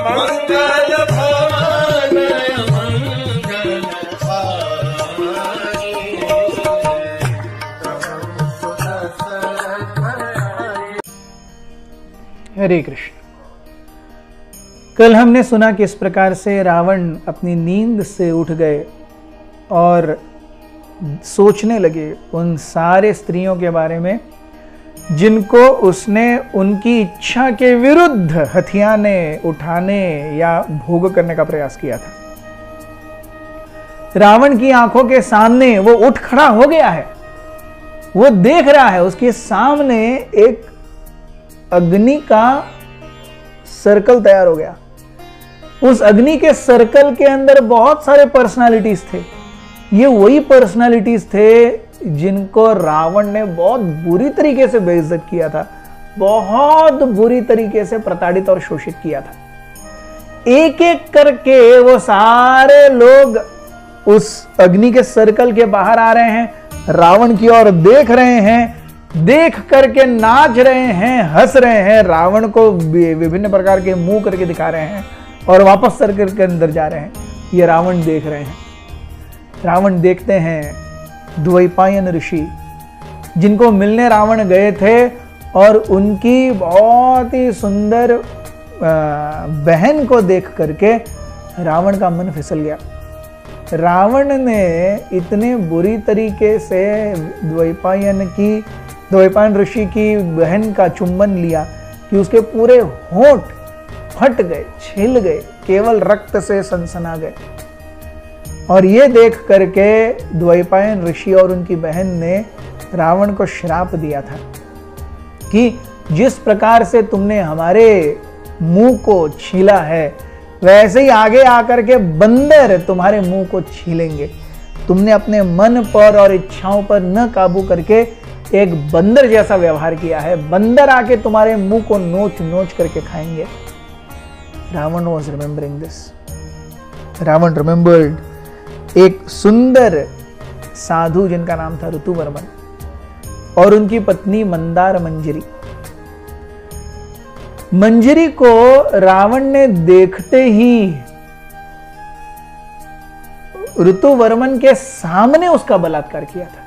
मंगल भवन हरे कृष्ण। कल हमने सुना कि इस प्रकार से रावण अपनी नींद से उठ गए और सोचने लगे उन सारे स्त्रियों के बारे में जिनको उसने उनकी इच्छा के विरुद्ध हथियाने उठाने या भोग करने का प्रयास किया था। रावण की आंखों के सामने वो उठ खड़ा हो गया है, वो देख रहा है उसके सामने एक अग्नि का सर्कल तैयार हो गया। उस अग्नि के सर्कल के अंदर बहुत सारे पर्सनालिटीज थे। ये वही पर्सनालिटीज थे जिनको रावण ने बहुत बुरी तरीके से बेइज्जत किया था, बहुत बुरी तरीके से प्रताड़ित और शोषित किया था। एक एक करके वो सारे लोग उस अग्नि के सर्कल के बाहर आ रहे हैं, रावण की ओर देख रहे हैं, देख करके नाच रहे हैं, हंस रहे हैं, रावण को विभिन्न प्रकार के मुंह करके दिखा रहे हैं और वापस सर्कल के अंदर जा रहे हैं। ये रावण देख रहे हैं। रावण देखते हैं द्वैपायन ऋषि जिनको मिलने रावण गए थे और उनकी बहुत ही सुंदर बहन को देख करके रावण का मन फिसल गया। रावण ने इतने बुरी तरीके से द्वैपायन ऋषि की बहन का चुंबन लिया कि उसके पूरे होंठ फट गए, छिल गए, केवल रक्त से सनसना गए। और ये देख करके द्वैपायन ऋषि और उनकी बहन ने रावण को श्राप दिया था कि जिस प्रकार से तुमने हमारे मुंह को छीला है वैसे ही आगे आकर के बंदर तुम्हारे मुंह को छीलेंगे। तुमने अपने मन पर और इच्छाओं पर न काबू करके एक बंदर जैसा व्यवहार किया है। बंदर आके तुम्हारे मुंह को नोच नोच करके खाएंगे। Ravana was remembering this. Ravana remembered एक सुंदर साधु जिनका नाम था ऋतुवर्मन और उनकी पत्नी मंदार मंजरी। मंजरी को रावण ने देखते ही ऋतुवर्मन के सामने उसका बलात्कार किया था।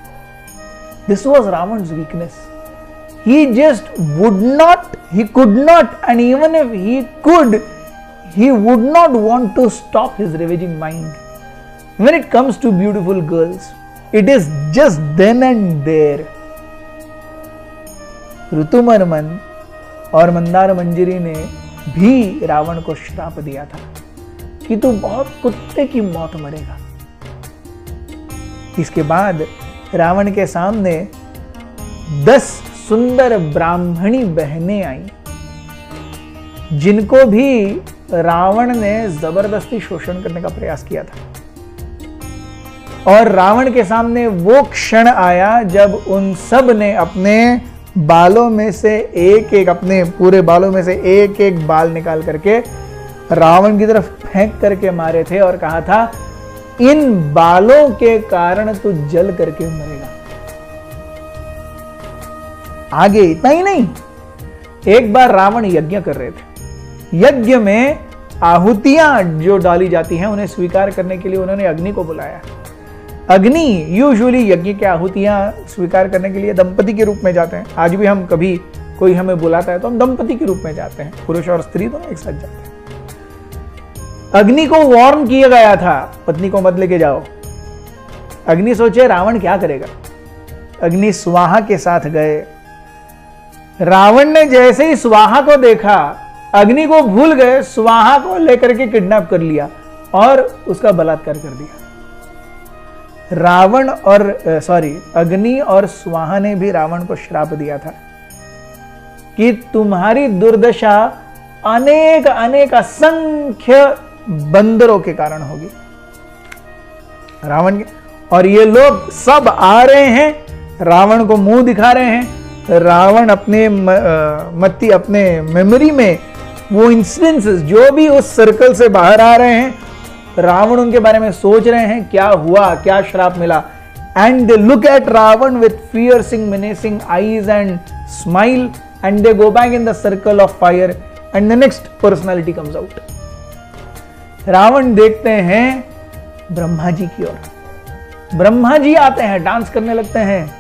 This was Ravana's weakness. He just would not, he could not, and even if he could, he would not want to stop his ravaging mind. When it comes to beautiful girls, it is just then and there. ऋतुवर्मन और मंदार मंजरी ने भी रावण को श्राप दिया था कि तू बहुत कुत्ते की मौत मरेगा। इसके बाद रावण के सामने 10 सुंदर ब्राह्मणी बहनें आईं जिनको भी रावण ने जबरदस्ती शोषण करने का प्रयास किया था। और रावण के सामने वो क्षण आया जब उन सब ने अपने बालों में से एक अपने पूरे बालों में से एक बाल निकाल करके रावण की तरफ फेंक करके मारे थे और कहा था इन बालों के कारण तू जल करके मरेगा। आगे इतना ही नहीं, एक बार रावण यज्ञ कर रहे थे। यज्ञ में आहुतियां जो डाली जाती हैं उन्हें स्वीकार करने के लिए उन्होंने अग्नि को बुलाया। अग्नि यूजुअली यज्ञ की आहुतियां स्वीकार करने के लिए दंपति के रूप में जाते हैं। आज भी हम कभी कोई हमें बुलाता है तो हम दंपति के रूप में जाते हैं, पुरुष और स्त्री दोनों एक साथ जाते हैं। अग्नि को वार्न किया गया था पत्नी को मत लेके जाओ। अग्नि सोचे रावण क्या करेगा। अग्नि स्वाहा के साथ गए। रावण ने जैसे ही स्वाहा को देखा अग्नि को भूल गए, स्वाहा को लेकर के किडनैप कर लिया और उसका बलात्कार कर दिया। अग्नि और स्वाहा ने भी रावण को श्राप दिया था कि तुम्हारी दुर्दशा अनेक अनेक असंख्य बंदरों के कारण होगी। रावण के और ये लोग सब आ रहे हैं, रावण को मुंह दिखा रहे हैं। रावण अपने अपने मेमोरी में वो इंसिडेंसेस जो भी उस सर्कल से बाहर आ रहे हैं, रावण उनके बारे में सोच रहे हैं क्या हुआ, क्या श्राप मिला। And they look at Ravana with fiercing menacing eyes and smile and they go back in the circle of fire and the next personality comes out. Ravana देखते हैं ब्रह्मा जी की ओर। ब्रह्मा जी आते हैं, डांस करने लगते हैं।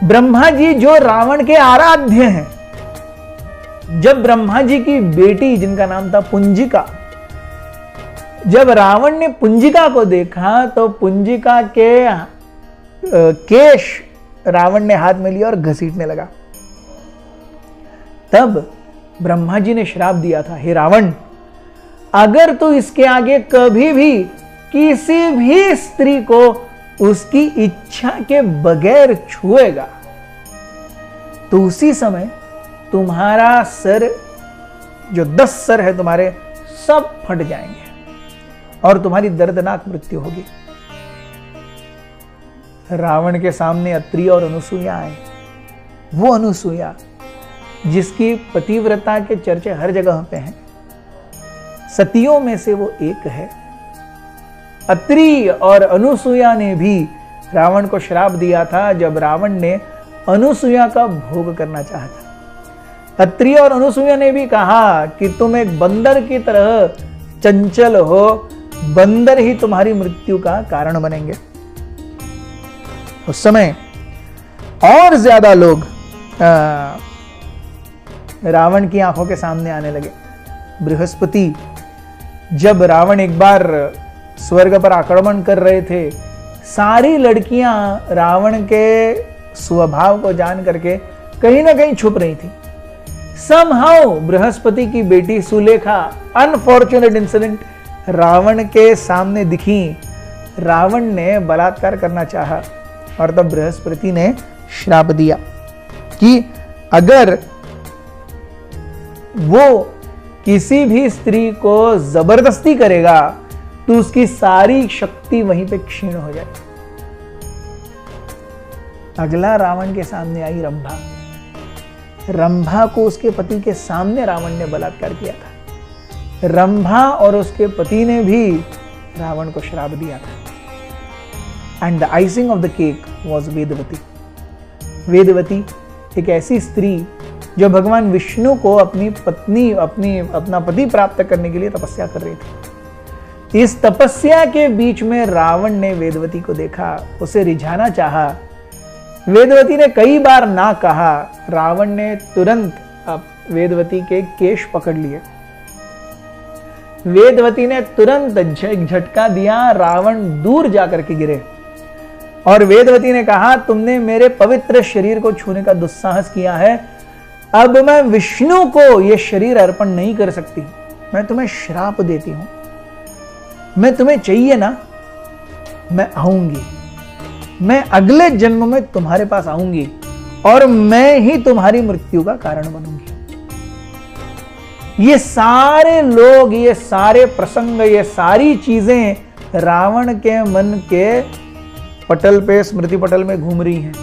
ब्रह्मा जी जो रावण के आराध्य हैं। जब ब्रह्मा जी की बेटी, जिनका नाम था पुंजिका, जब रावण ने पुंजिका को देखा तो पुंजिका के केश रावण ने हाथ में लिया और घसीटने लगा। तब ब्रह्मा जी ने श्राप दिया था, हे रावण, अगर तू इसके आगे कभी भी किसी भी स्त्री को उसकी इच्छा के बगैर छुएगा तो उसी समय तुम्हारा सर, जो 10 सर है तुम्हारे, सब फट जाएंगे और तुम्हारी दर्दनाक मृत्यु होगी। रावण के सामने अत्रि और अनुसूया आए। वो अनुसूया जिसकी पतिव्रता के चर्चे हर जगह पे हैं, सतियों में से वो एक है। अत्रि और अनुसूया ने भी रावण को श्राप दिया था जब रावण ने अनुसूया का भोग करना चाहा था। अत्रि और अनुसूया ने भी कहा कि तुम एक बंदर की तरह चंचल हो, बंदर ही तुम्हारी मृत्यु का कारण बनेंगे। उस समय और ज्यादा लोग रावण की आंखों के सामने आने लगे। बृहस्पति, जब रावण एक बार स्वर्ग पर आक्रमण कर रहे थे, सारी लड़कियां रावण के स्वभाव को जान करके कहीं ना कहीं छुप रही थी। समहाउ बृहस्पति की बेटी सुलेखा, अनफॉर्चुनेट इंसिडेंट, रावण के सामने दिखी। रावण ने बलात्कार करना चाहा और तब बृहस्पति ने श्राप दिया कि अगर वो किसी भी स्त्री को जबरदस्ती करेगा तो उसकी सारी शक्ति वहीं पे क्षीण हो जाए। अगला रावण के सामने आई रंभा। रंभा को उसके पति के सामने रावण ने बलात्कार किया था। रंभा और उसके पति ने भी रावण को श्राप दिया था। And the icing of the cake was Vedvati. Vedvati एक ऐसी स्त्री जो भगवान विष्णु को अपनी पत्नी, अपना पति प्राप्त करने के लिए तपस्या कर रही थी। इस तपस्या के बीच में रावण ने वेदवती को देखा, उसे रिझाना चाहा। वेदवती ने कई बार ना कहा। रावण ने तुरंत वेदवती के केश पकड़ लिए। वेदवती ने तुरंत एक झटका दिया, रावण दूर जाकर के गिरे। और वेदवती ने कहा, तुमने मेरे पवित्र शरीर को छूने का दुस्साहस किया है, अब मैं विष्णु को यह शरीर अर्पण नहीं कर सकती। मैं तुम्हें श्राप देती हूं। मैं तुम्हें चाहिए ना, मैं आऊंगी, मैं अगले जन्म में तुम्हारे पास आऊंगी और मैं ही तुम्हारी मृत्यु का कारण बनूंगी। ये सारे लोग, ये सारे प्रसंग, ये सारी चीजें रावण के मन के पटल पे, स्मृति पटल में घूम रही हैं।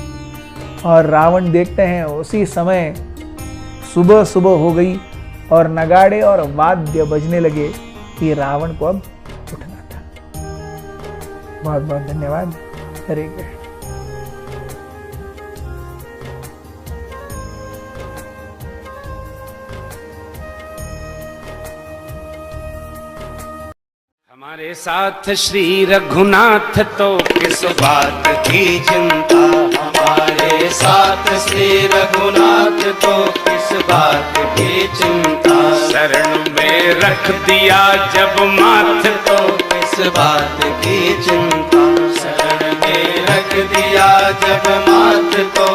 और रावण देखते हैं उसी समय सुबह सुबह हो गई और नगाड़े और वाद्य बजने लगे कि रावण को अब उठना था। बहुत बहुत धन्यवाद। हरे कृष्ण। हमारे साथ श्री रघुनाथ तो किस बात की चिंता। हमारे साथ श्री रघुनाथ तो किस बात की चिंता। शरण में रख दिया जब माथ तो किस बात की चिंता। शरण में रख दिया जब माथ तो